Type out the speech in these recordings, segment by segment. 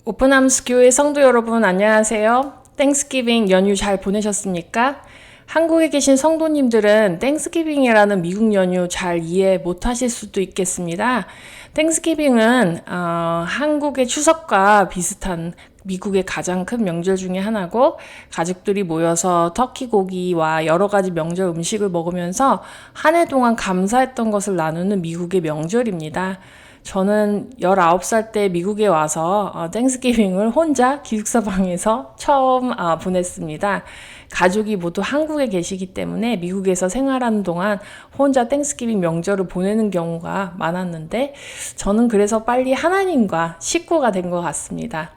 오픈함스 교회 성도 여러분 안녕하세요. 땡스기빙 연휴 잘 보내셨습니까? 한국에 계신 성도님들은 땡스기빙이라는 미국 연휴 잘 이해 못하실 수도 있겠습니다. 땡스기빙은 한국의 추석과 비슷한 미국의 가장 큰 명절 중에 하나고, 가족들이 모여서 터키 고기와 여러 가지 명절 음식을 먹으면서 한 해 동안 감사했던 것을 나누는 미국의 명절입니다. 저는 19살 때 미국에 와서 땡스기빙을 혼자 기숙사 방에서 처음 보냈습니다. 가족이 모두 한국에 계시기 때문에 미국에서 생활하는 동안 혼자 땡스기빙 명절을 보내는 경우가 많았는데, 저는 그래서 빨리 하나님과 식구가 된 것 같습니다.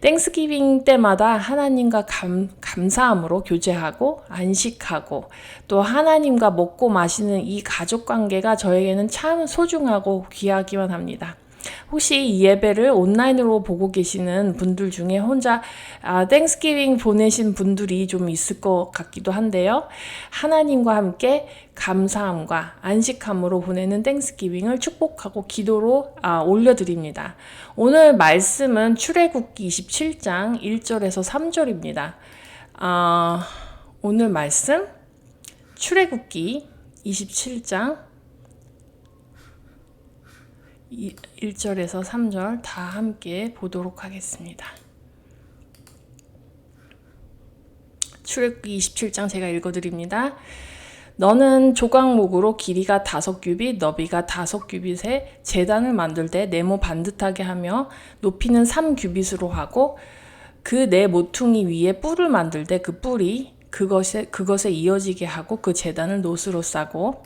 땡스기빙 때마다 하나님과 감사함으로 교제하고 안식하고, 또 하나님과 먹고 마시는 이 가족 관계가 저에게는 참 소중하고 귀하기만 합니다. 혹시 이 예배를 온라인으로 보고 계시는 분들 중에 혼자 땡스기빙 보내신 분들이 좀 있을 것 같기도 한데요. 하나님과 함께 감사함과 안식함으로 보내는 땡스기빙을 축복하고 기도로 올려드립니다. 오늘 말씀은 출애굽기 27장 1절에서 3절입니다. 오늘 말씀 출애굽기 27장 1절에서 3절 다 함께 보도록 하겠습니다. 출애굽기 27장 제가 읽어드립니다. 너는 조각목으로 길이가 5규빗, 너비가 5규빗의 제단을 만들 때 네모 반듯하게 하며 높이는 3규빗으로 하고, 그 네 모퉁이 위에 뿔을 만들 때 그 뿔이 그것에 이어지게 하고 그 제단을 노스로 싸고,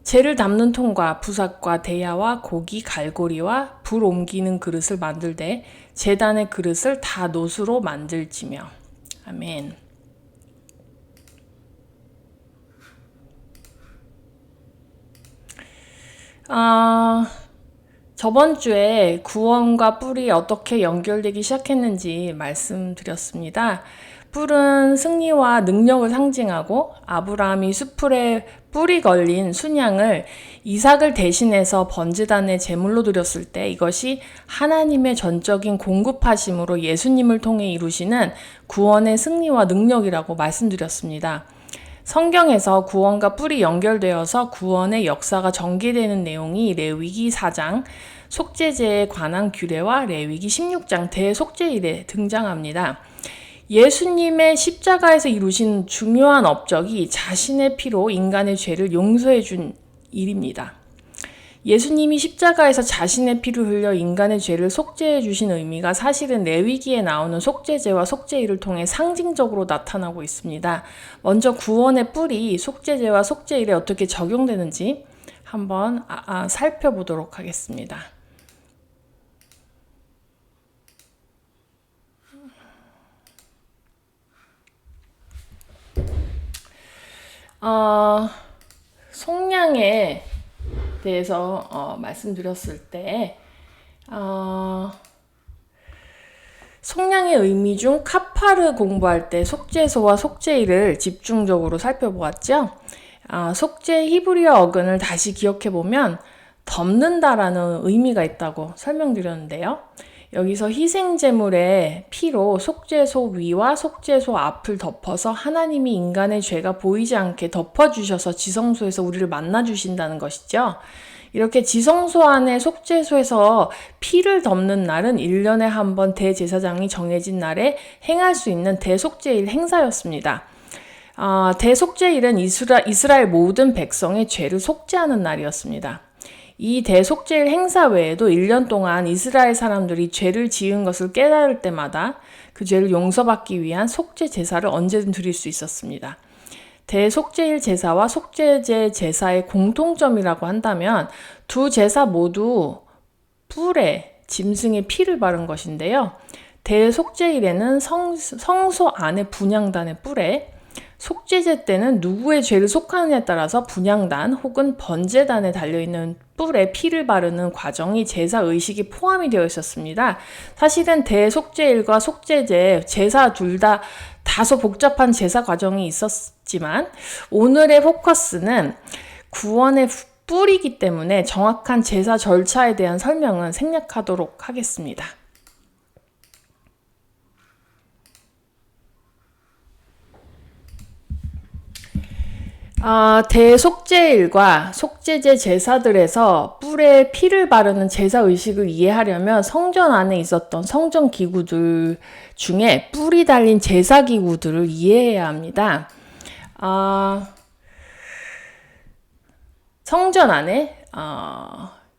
재를 담는 통과 부삭과 대야와 고기 갈고리와 불 옮기는 그릇을 만들 때 제단의 그릇을 다 노스로 만들지며. 아멘. 저번 주에 구원과 뿔이 어떻게 연결되기 시작했는지 말씀드렸습니다. 뿔은 승리와 능력을 상징하고, 아브라함이 숫풀에 뿔이 걸린 순양을 이삭을 대신해서 번제단에 제물로 드렸을 때 이것이 하나님의 전적인 공급하심으로 예수님을 통해 이루시는 구원의 승리와 능력이라고 말씀드렸습니다. 성경에서 구원과 뿔이 연결되어서 구원의 역사가 전개되는 내용이 레위기 4장 속죄제에 관한 규례와 레위기 16장 대속죄일에 등장합니다. 예수님의 십자가에서 이루신 중요한 업적이 자신의 피로 인간의 죄를 용서해 준 일입니다. 예수님이 십자가에서 자신의 피를 흘려 인간의 죄를 속죄해 주신 의미가 사실은 레위기에 나오는 속죄제와 속죄일을 통해 상징적으로 나타나고 있습니다. 먼저 구원의 뿔이 속죄제와 속죄일에 어떻게 적용되는지 한번 살펴보도록 하겠습니다. 속량에 대해서 말씀드렸을 때 속량의 의미 중 카파르 공부할 때 속죄소와 속죄일을 집중적으로 살펴보았죠. 속죄 히브리어 어근을 다시 기억해보면 덮는다라는 의미가 있다고 설명드렸는데요. 여기서 희생제물의 피로 속죄소 위와 속죄소 앞을 덮어서 하나님이 인간의 죄가 보이지 않게 덮어주셔서 지성소에서 우리를 만나주신다는 것이죠. 이렇게 지성소 안에 속죄소에서 피를 덮는 날은 1년에 한 번 대제사장이 정해진 날에 행할 수 있는 대속죄일 행사였습니다. 대속죄일은 이스라엘 모든 백성의 죄를 속죄하는 날이었습니다. 이 대속죄일 행사 외에도 1년 동안 이스라엘 사람들이 죄를 지은 것을 깨달을 때마다 그 죄를 용서받기 위한 속죄 제사를 언제든 드릴 수 있었습니다. 대속죄일 제사와 속죄제 제사의 공통점이라고 한다면 두 제사 모두 뿔에 짐승의 피를 바른 것인데요. 대속죄일에는 성소 안에 분향단의 뿔에, 속죄제 때는 누구의 죄를 속하느냐에 따라서 분향단 혹은 번제단에 달려있는 뿔에 피를 바르는 과정이 제사 의식이 포함이 되어 있었습니다. 사실은 대속죄일과 속죄제, 제사 둘 다 다소 복잡한 제사 과정이 있었지만 오늘의 포커스는 구원의 뿔이기 때문에 정확한 제사 절차에 대한 설명은 생략하도록 하겠습니다. 대속죄일과 속죄제 제사들에서 뿔에 피를 바르는 제사 의식을 이해하려면 성전 안에 있었던 성전 기구들 중에 뿔이 달린 제사 기구들을 이해해야 합니다. 성전 안에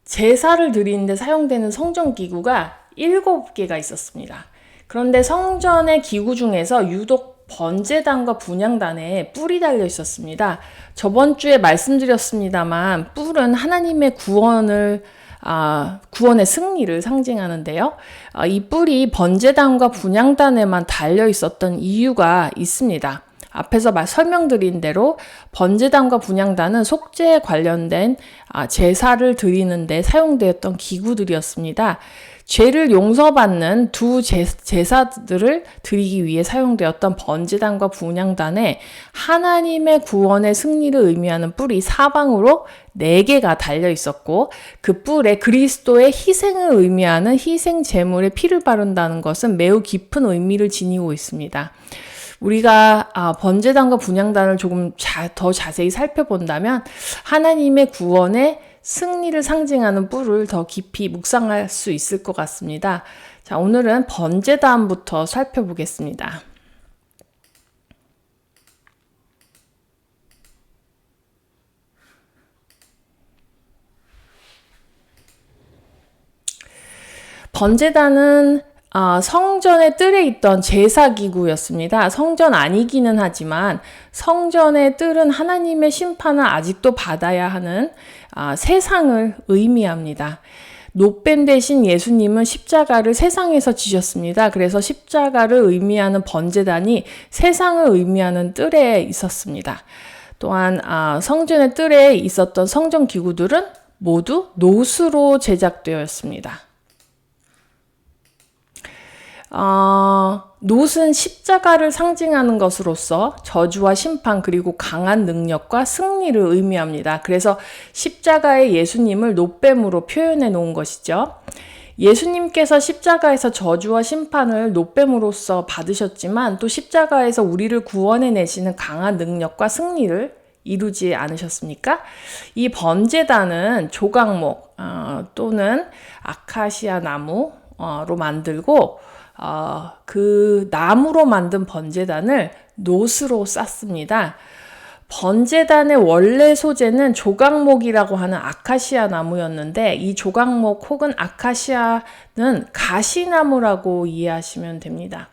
제사를 드리는데 사용되는 성전 기구가 7개가 있었습니다. 그런데 성전의 기구 중에서 유독 번제단과 분향단에 뿔이 달려 있었습니다. 저번 주에 말씀드렸습니다만 뿔은 하나님의 구원의 승리를 상징하는데요. 이 뿔이 번제단과 분향단에만 달려 있었던 이유가 있습니다. 앞에서 설명드린 대로 번제단과 분향단은 속죄에 관련된 제사를 드리는 데 사용되었던 기구들이었습니다. 죄를 용서받는 두 제사들을 드리기 위해 사용되었던 번제단과 분향단에 하나님의 구원의 승리를 의미하는 뿔이 사방으로 4개가 달려 있었고, 그 뿔에 그리스도의 희생을 의미하는 희생 제물에 피를 바른다는 것은 매우 깊은 의미를 지니고 있습니다. 우리가 번제단과 분향단을 조금 더 자세히 살펴본다면 하나님의 구원의 승리를 상징하는 뿔을 더 깊이 묵상할 수 있을 것 같습니다. 자, 오늘은 번제단부터 살펴보겠습니다. 번제단은 성전의 뜰에 있던 제사기구였습니다. 성전 아니기는 하지만 성전의 뜰은 하나님의 심판을 아직도 받아야 하는 세상을 의미합니다. 노뱀 대신 예수님은 십자가를 세상에서 지셨습니다. 그래서 십자가를 의미하는 번제단이 세상을 의미하는 뜰에 있었습니다. 또한 성전의 뜰에 있었던 성전 기구들은 모두 노스로 제작되었습니다. 놋은 십자가를 상징하는 것으로서 저주와 심판 그리고 강한 능력과 승리를 의미합니다. 그래서 십자가의 예수님을 놋뱀으로 표현해 놓은 것이죠. 예수님께서 십자가에서 저주와 심판을 놋뱀으로서 받으셨지만 또 십자가에서 우리를 구원해 내시는 강한 능력과 승리를 이루지 않으셨습니까? 이 번제단은 조각목 또는 아카시아 나무로 만들고 그 나무로 만든 번제단을 놋으로 쌌습니다. 번제단의 원래 소재는 조각목이라고 하는 아카시아 나무였는데 이 조각목 혹은 아카시아는 가시나무라고 이해하시면 됩니다.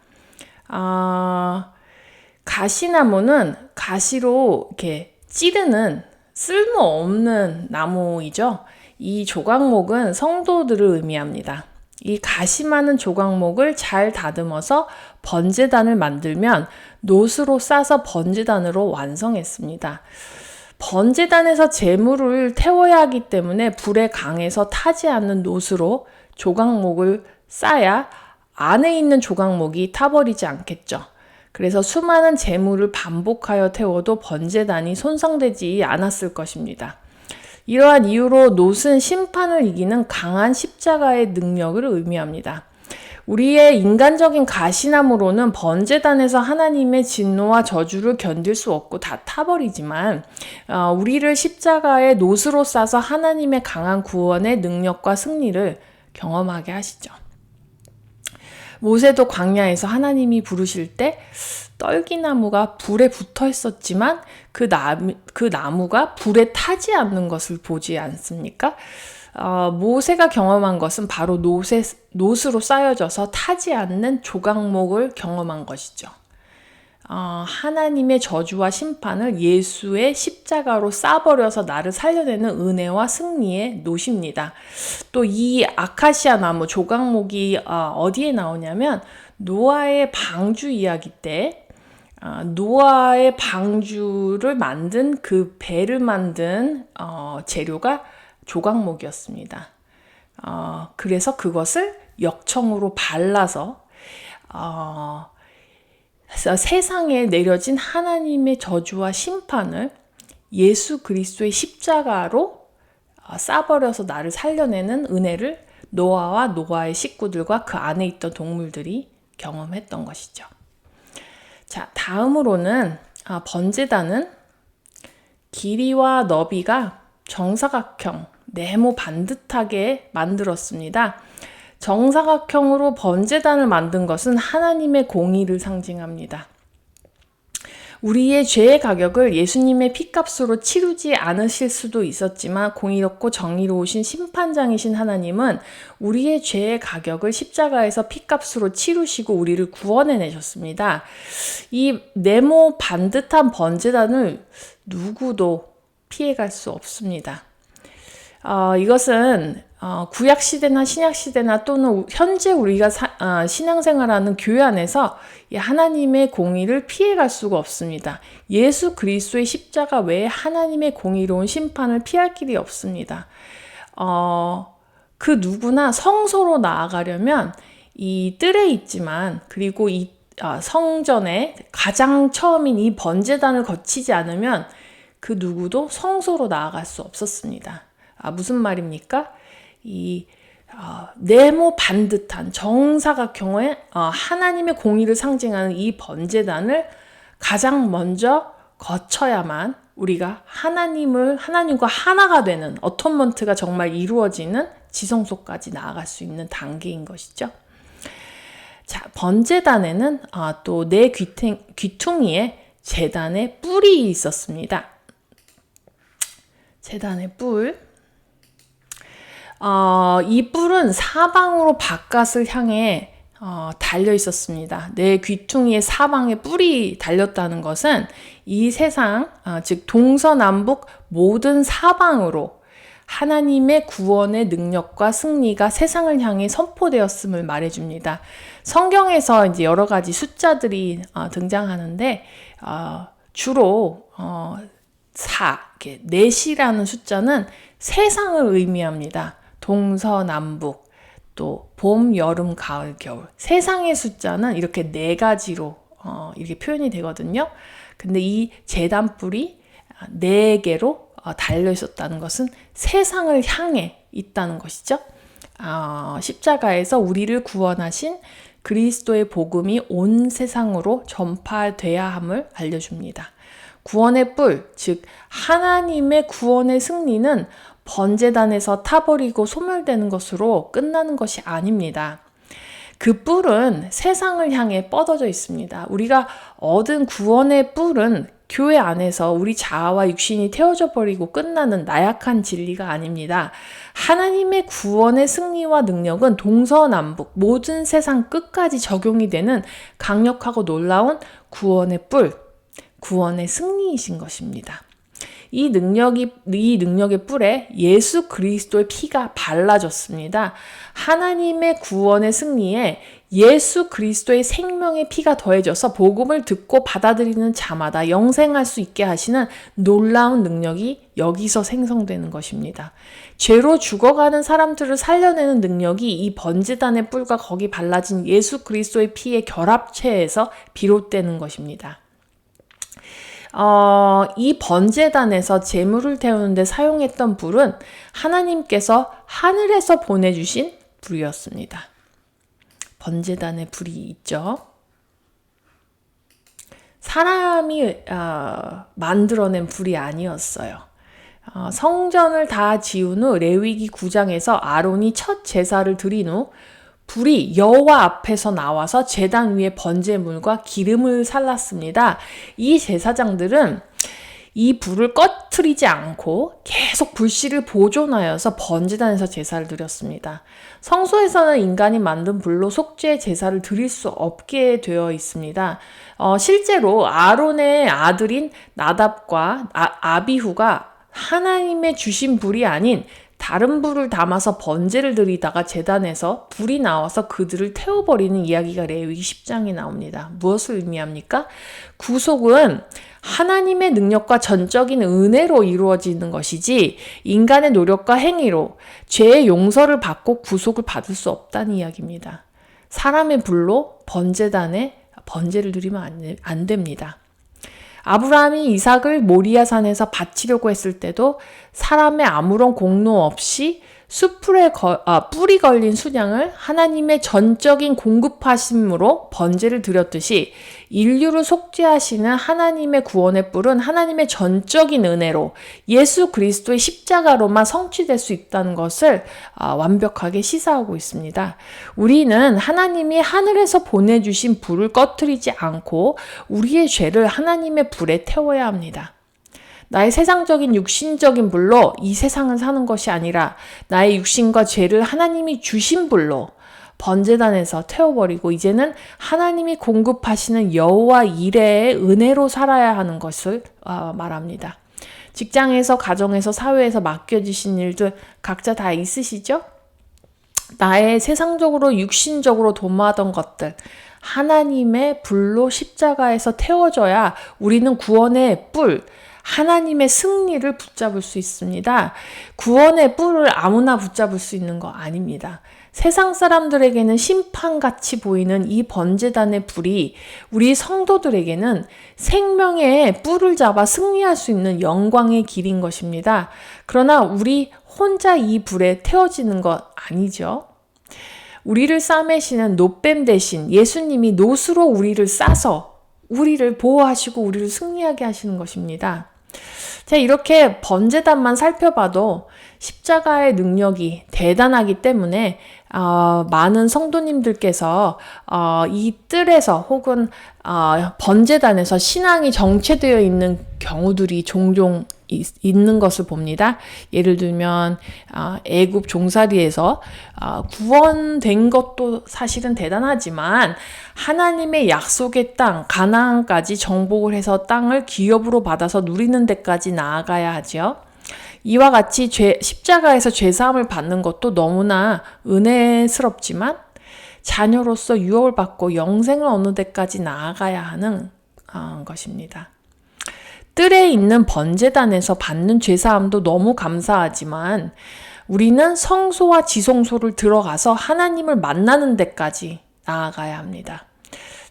가시나무는 가시로 이렇게 찌르는 쓸모없는 나무이죠. 이 조각목은 성도들을 의미합니다. 이 가시 많은 조각목을 잘 다듬어서 번제단을 만들면 놋으로 싸서 번제단으로 완성했습니다. 번제단에서 제물을 태워야 하기 때문에 불에 강해서 타지 않는 놋으로 조각목을 싸야 안에 있는 조각목이 타버리지 않겠죠. 그래서 수많은 제물을 반복하여 태워도 번제단이 손상되지 않았을 것입니다. 이러한 이유로 놋은 심판을 이기는 강한 십자가의 능력을 의미합니다. 우리의 인간적인 가시나무로는 번제단에서 하나님의 진노와 저주를 견딜 수 없고 다 타버리지만 우리를 십자가의 놋으로 싸서 하나님의 강한 구원의 능력과 승리를 경험하게 하시죠. 모세도 광야에서 하나님이 부르실 때 떨기나무가 불에 붙어 있었지만 그 나무가 불에 타지 않는 것을 보지 않습니까? 모세가 경험한 것은 바로 놋으로 쌓여져서 타지 않는 조각목을 경험한 것이죠. 하나님의 저주와 심판을 예수의 십자가로 싸버려서 나를 살려내는 은혜와 승리의 놋입니다. 또 이 아카시아 나무 조각목이 어디에 나오냐면 노아의 방주 이야기 때 노아의 방주를 만든 그 배를 만든 재료가 조각목이었습니다. 그래서 그것을 역청으로 발라서 세상에 내려진 하나님의 저주와 심판을 예수 그리스도의 십자가로 싸버려서 나를 살려내는 은혜를 노아와 노아의 식구들과 그 안에 있던 동물들이 경험했던 것이죠. 자, 다음으로는 번제단은 길이와 너비가 정사각형, 네모 반듯하게 만들었습니다. 정사각형으로 번제단을 만든 것은 하나님의 공의를 상징합니다. 우리의 죄의 가격을 예수님의 피값으로 치르지 않으실 수도 있었지만 공의롭고 정의로우신 심판장이신 하나님은 우리의 죄의 가격을 십자가에서 피값으로 치르시고 우리를 구원해내셨습니다. 이 네모 반듯한 번제단을 누구도 피해갈 수 없습니다. 이것은 구약시대나 신약시대나 또는 현재 우리가 신앙생활하는 교회 안에서 하나님의 공의를 피해갈 수가 없습니다. 예수 그리스도의 십자가 외에 하나님의 공의로운 심판을 피할 길이 없습니다. 그 누구나 성소로 나아가려면 이 뜰에 있지만 그리고 이 성전에 가장 처음인 이 번제단을 거치지 않으면 그 누구도 성소로 나아갈 수 없었습니다. 무슨 말입니까? 이 네모 반듯한 정사각형의 하나님의 공의를 상징하는 이 번제단을 가장 먼저 거쳐야만 우리가 하나님과 하나가 되는 어톤먼트가 정말 이루어지는 지성소까지 나아갈 수 있는 단계인 것이죠. 자, 번제단에는 또 네 귀퉁이에 제단의 뿔이 있었습니다. 제단의 뿔. 이 뿔은 사방으로 바깥을 향해 달려 있었습니다. 내 귀퉁이의 사방에 뿔이 달렸다는 것은 이 세상, 즉 동서남북 모든 사방으로 하나님의 구원의 능력과 승리가 세상을 향해 선포되었음을 말해줍니다. 성경에서 이제 여러 가지 숫자들이 등장하는데 주로 4이라는 숫자는 세상을 의미합니다. 동서남북, 또 봄, 여름, 가을, 겨울. 세상의 숫자는 이렇게 4가지로 이렇게 표현이 되거든요. 근데 이 제단뿔이 4개로 달려 있었다는 것은 세상을 향해 있다는 것이죠. 십자가에서 우리를 구원하신 그리스도의 복음이 온 세상으로 전파돼야 함을 알려줍니다. 구원의 뿔, 즉 하나님의 구원의 승리는 번제단에서 타버리고 소멸되는 것으로 끝나는 것이 아닙니다. 그 뿔은 세상을 향해 뻗어져 있습니다. 우리가 얻은 구원의 뿔은 교회 안에서 우리 자아와 육신이 태워져 버리고 끝나는 나약한 진리가 아닙니다. 하나님의 구원의 승리와 능력은 동서남북 모든 세상 끝까지 적용이 되는 강력하고 놀라운 구원의 뿔, 구원의 승리이신 것입니다. 이 능력의 뿔에 예수 그리스도의 피가 발라졌습니다. 하나님의 구원의 승리에 예수 그리스도의 생명의 피가 더해져서 복음을 듣고 받아들이는 자마다 영생할 수 있게 하시는 놀라운 능력이 여기서 생성되는 것입니다. 죄로 죽어가는 사람들을 살려내는 능력이 이 번제단의 뿔과 거기 발라진 예수 그리스도의 피의 결합체에서 비롯되는 것입니다. 이 번제단에서 제물을 태우는데 사용했던 불은 하나님께서 하늘에서 보내주신 불이었습니다. 번제단에 불이 있죠. 사람이 만들어낸 불이 아니었어요. 성전을 다 지은 후 레위기 9장에서 아론이 첫 제사를 드린 후 불이 여호와 앞에서 나와서 제단 위에 번제물과 기름을 살랐습니다. 이 제사장들은 이 불을 꺼트리지 않고 계속 불씨를 보존하여서 번제단에서 제사를 드렸습니다. 성소에서는 인간이 만든 불로 속죄 제사를 드릴 수 없게 되어 있습니다. 실제로 아론의 아들인 나답과 아비후가 하나님의 주신 불이 아닌 다른 불을 담아서 번제를 드리다가 제단에서 불이 나와서 그들을 태워버리는 이야기가 레위기 10장에 나옵니다. 무엇을 의미합니까? 구속은 하나님의 능력과 전적인 은혜로 이루어지는 것이지 인간의 노력과 행위로 죄의 용서를 받고 구속을 받을 수 없다는 이야기입니다. 사람의 불로 번제단에 번제를 드리면 안 됩니다. 아브라함이 이삭을 모리아 산에서 바치려고 했을 때도 사람의 아무런 공로 없이 숯불에 뿔이 걸린 순양을 하나님의 전적인 공급하심으로 번제를 드렸듯이 인류를 속죄하시는 하나님의 구원의 뿔은 하나님의 전적인 은혜로 예수 그리스도의 십자가로만 성취될 수 있다는 것을 완벽하게 시사하고 있습니다. 우리는 하나님이 하늘에서 보내주신 불을 꺼트리지 않고 우리의 죄를 하나님의 불에 태워야 합니다. 나의 세상적인 육신적인 불로 이 세상을 사는 것이 아니라 나의 육신과 죄를 하나님이 주신 불로 번제단에서 태워버리고 이제는 하나님이 공급하시는 여호와 이레의 은혜로 살아야 하는 것을 말합니다. 직장에서, 가정에서, 사회에서 맡겨주신 일들 각자 다 있으시죠? 나의 세상적으로 육신적으로 도모하던 것들 하나님의 불로 십자가에서 태워져야 우리는 구원의 뿔, 하나님의 승리를 붙잡을 수 있습니다. 구원의 뿔을 아무나 붙잡을 수 있는 거 아닙니다. 세상 사람들에게는 심판같이 보이는 이 번제단의 불이 우리 성도들에게는 생명의 뿔을 잡아 승리할 수 있는 영광의 길인 것입니다. 그러나 우리 혼자 이 불에 태워지는 것 아니죠. 우리를 싸매시는 노뱀 대신 예수님이 노수로 우리를 싸서 우리를 보호하시고 우리를 승리하게 하시는 것입니다. 자, 이렇게 번제단만 살펴봐도 십자가의 능력이 대단하기 때문에 많은 성도님들께서 이 뜰에서 혹은 번제단에서 신앙이 정체되어 있는 경우들이 종종 있는 것을 봅니다. 예를 들면 애굽 종살이에서 구원된 것도 사실은 대단하지만 하나님의 약속의 땅 가나안까지 정복을 해서 땅을 기업으로 받아서 누리는 데까지 나아가야 하죠. 이와 같이 십자가에서 죄사함을 받는 것도 너무나 은혜스럽지만 자녀로서 유업을 받고 영생을 얻는 데까지 나아가야 하는 것입니다. 뜰에 있는 번제단에서 받는 죄사함도 너무 감사하지만 우리는 성소와 지성소를 들어가서 하나님을 만나는 데까지 나아가야 합니다.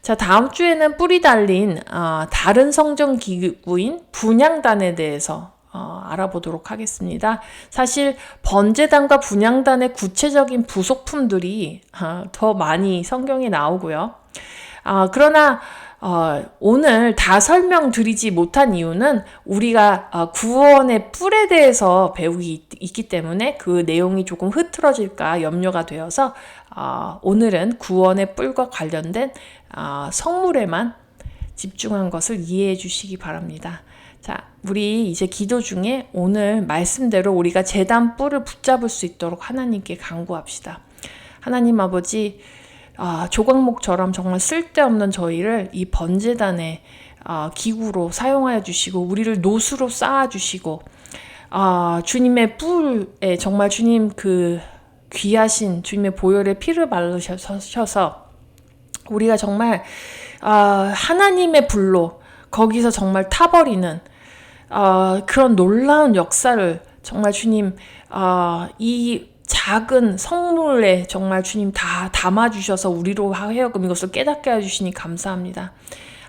자, 다음 주에는 뿔이 달린 다른 성전 기구인 분향단에 대해서 알아보도록 하겠습니다. 사실 번제단과 분향단의 구체적인 부속품들이 더 많이 성경에 나오고요. 그러나 오늘 다 설명드리지 못한 이유는 우리가 구원의 뿔에 대해서 배우기 있기 때문에 그 내용이 조금 흐트러질까 염려가 되어서 오늘은 구원의 뿔과 관련된 성물에만 집중한 것을 이해해 주시기 바랍니다. 자, 우리 이제 기도 중에 오늘 말씀대로 우리가 제단 뿔을 붙잡을 수 있도록 하나님께 간구합시다. 하나님 아버지, 조각목처럼 정말 쓸데없는 저희를 이 번제단의 기구로 사용하여 주시고 우리를 노수로 쌓아 주시고 주님의 뿔에 정말 주님 그 귀하신 주님의 보혈의 피를 바르셔서 우리가 정말 하나님의 불로 거기서 정말 타버리는 그런 놀라운 역사를 정말 주님 이 작은 성물에 정말 주님 다 담아주셔서 우리로 하여금 이것을 깨닫게 해주시니 감사합니다.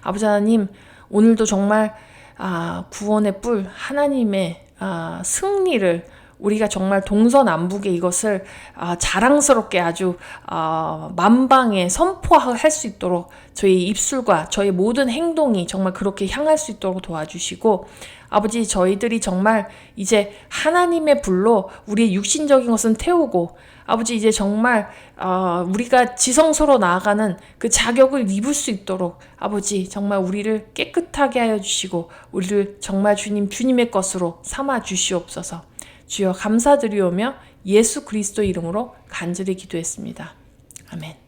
아버지 하나님, 오늘도 정말 구원의 뿔 하나님의 승리를 우리가 정말 동서남북에 이것을 자랑스럽게 아주 만방에 선포할 수 있도록 저희 입술과 저희 모든 행동이 정말 그렇게 향할 수 있도록 도와주시고 아버지, 저희들이 정말 이제 하나님의 불로 우리의 육신적인 것은 태우고 아버지 이제 정말 우리가 지성소로 나아가는 그 자격을 입을 수 있도록 아버지 정말 우리를 깨끗하게 하여 주시고 우리를 정말 주님의 것으로 삼아 주시옵소서. 주여 감사드리오며 예수 그리스도 이름으로 간절히 기도했습니다. 아멘.